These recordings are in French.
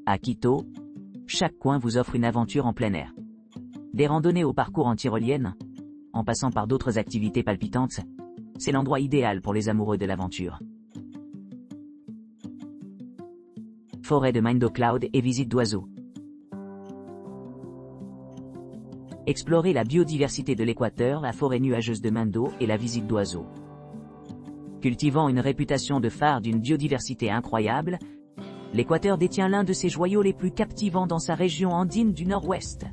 À Quito, chaque coin vous offre une aventure en plein air. Des randonnées au parcours en tyrolienne, en passant par d'autres activités palpitantes, c'est l'endroit idéal pour les amoureux de l'aventure. Forêt de Mindo Cloud et visite d'oiseaux. Explorez la biodiversité de l'équateur, la forêt nuageuse de Mindo et la visite d'oiseaux. Cultivant une réputation de phare d'une biodiversité incroyable, l'Équateur détient l'un de ses joyaux les plus captivants dans sa région andine du nord-ouest,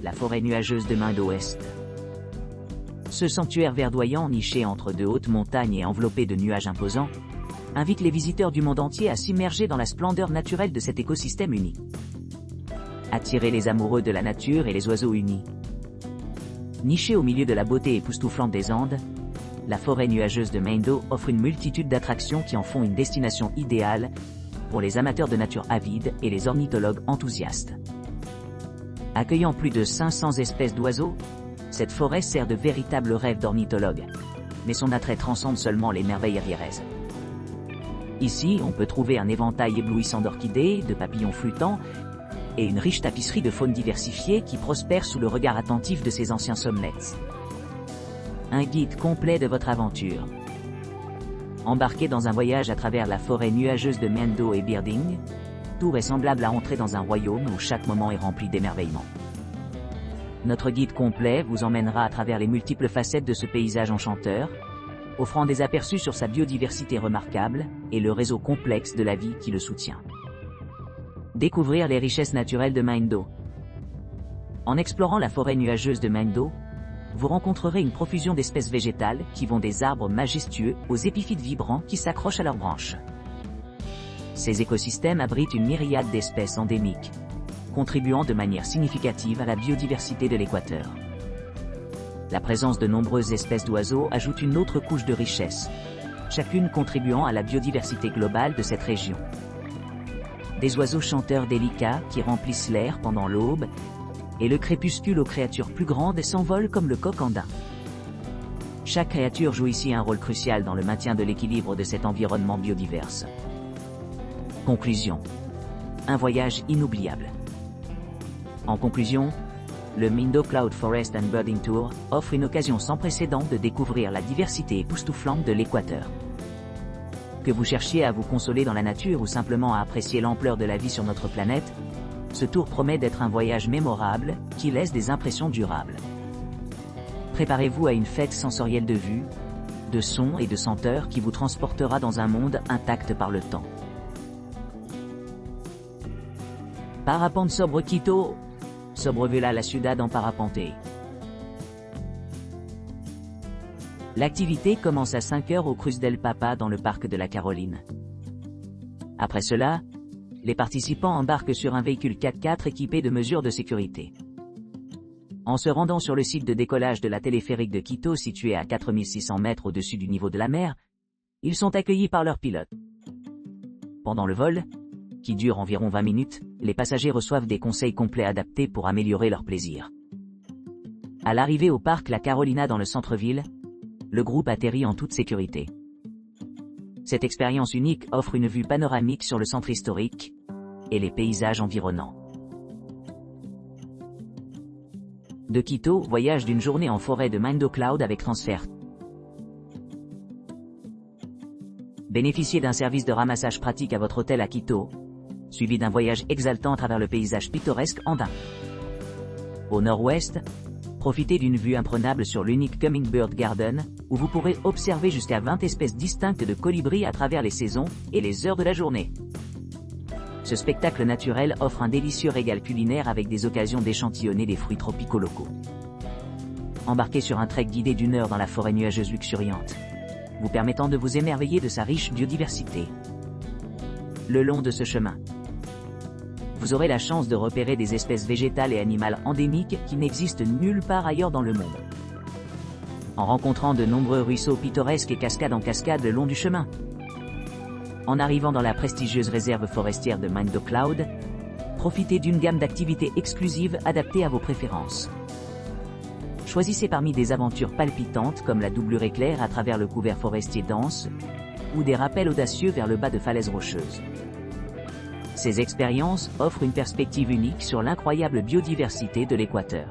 la forêt nuageuse de Mindo-Ouest. Ce sanctuaire verdoyant niché entre de hautes montagnes et enveloppé de nuages imposants, invite les visiteurs du monde entier à s'immerger dans la splendeur naturelle de cet écosystème unique. Attirez les amoureux de la nature et les oiseaux unis. Nichée au milieu de la beauté époustouflante des Andes, la forêt nuageuse de Mindo offre une multitude d'attractions qui en font une destination idéale pour les amateurs de nature avides et les ornithologues enthousiastes. Accueillant plus de 500 espèces d'oiseaux, cette forêt sert de véritable rêve d'ornithologue, mais son attrait transcende seulement les merveilles riéraises. Ici, on peut trouver un éventail éblouissant d'orchidées, de papillons flûtants, et une riche tapisserie de faune diversifiée qui prospère sous le regard attentif de ses anciens sommets. Un guide complet de votre aventure. Embarqué dans un voyage à travers la forêt nuageuse de Mindo et Birding, tout est semblable à entrer dans un royaume où chaque moment est rempli d'émerveillement. Notre guide complet vous emmènera à travers les multiples facettes de ce paysage enchanteur, offrant des aperçus sur sa biodiversité remarquable et le réseau complexe de la vie qui le soutient. Découvrir les richesses naturelles de Mindo. En explorant la forêt nuageuse de Mindo, vous rencontrerez une profusion d'espèces végétales qui vont des arbres majestueux aux épiphytes vibrants qui s'accrochent à leurs branches. Ces écosystèmes abritent une myriade d'espèces endémiques, contribuant de manière significative à la biodiversité de l'Équateur. La présence de nombreuses espèces d'oiseaux ajoute une autre couche de richesse, chacune contribuant à la biodiversité globale de cette région. Des oiseaux chanteurs délicats qui remplissent l'air pendant l'aube, et le crépuscule aux créatures plus grandes s'envolent comme le coq andin. Chaque créature joue ici un rôle crucial dans le maintien de l'équilibre de cet environnement biodiverse. Conclusion. Un voyage inoubliable. En conclusion, le Mindo Cloud Forest and Birding Tour offre une occasion sans précédent de découvrir la diversité époustouflante de l'Équateur. Que vous cherchiez à vous consoler dans la nature ou simplement à apprécier l'ampleur de la vie sur notre planète, ce tour promet d'être un voyage mémorable qui laisse des impressions durables. Préparez-vous à une fête sensorielle de vues, de sons et de senteurs qui vous transportera dans un monde intact par le temps. Parapente sobre Quito, sobrevela la ciudad en parapente. L'activité commence à 5 h au Cruz del Papa dans le parc de la Caroline. Après cela, les participants embarquent sur un véhicule 4x4 équipé de mesures de sécurité. En se rendant sur le site de décollage de la téléphérique de Quito situé à 4600 mètres au-dessus du niveau de la mer, ils sont accueillis par leur pilote. Pendant le vol, qui dure environ 20 minutes, les passagers reçoivent des conseils complets adaptés pour améliorer leur plaisir. À l'arrivée au parc La Carolina dans le centre-ville, le groupe atterrit en toute sécurité. Cette expérience unique offre une vue panoramique sur le centre historique et les paysages environnants. De Quito, voyage d'une journée en forêt de Mindo Cloud avec transfert. Bénéficiez d'un service de ramassage pratique à votre hôtel à Quito, suivi d'un voyage exaltant à travers le paysage pittoresque andin. Au nord-ouest, profitez d'une vue imprenable sur l'unique Hummingbird Garden, où vous pourrez observer jusqu'à 20 espèces distinctes de colibris à travers les saisons et les heures de la journée. Ce spectacle naturel offre un délicieux régal culinaire avec des occasions d'échantillonner des fruits tropicaux locaux. Embarquez sur un trek guidé d'1 heure dans la forêt nuageuse luxuriante, vous permettant de vous émerveiller de sa riche biodiversité. Le long de ce chemin, vous aurez la chance de repérer des espèces végétales et animales endémiques qui n'existent nulle part ailleurs dans le monde. En rencontrant de nombreux ruisseaux pittoresques et cascades en cascade le long du chemin. En arrivant dans la prestigieuse réserve forestière de Mindo Cloud, profitez d'une gamme d'activités exclusives adaptées à vos préférences. Choisissez parmi des aventures palpitantes comme la doublure éclair à travers le couvert forestier dense, ou des rappels audacieux vers le bas de falaises rocheuses. Ces expériences offrent une perspective unique sur l'incroyable biodiversité de l'Équateur.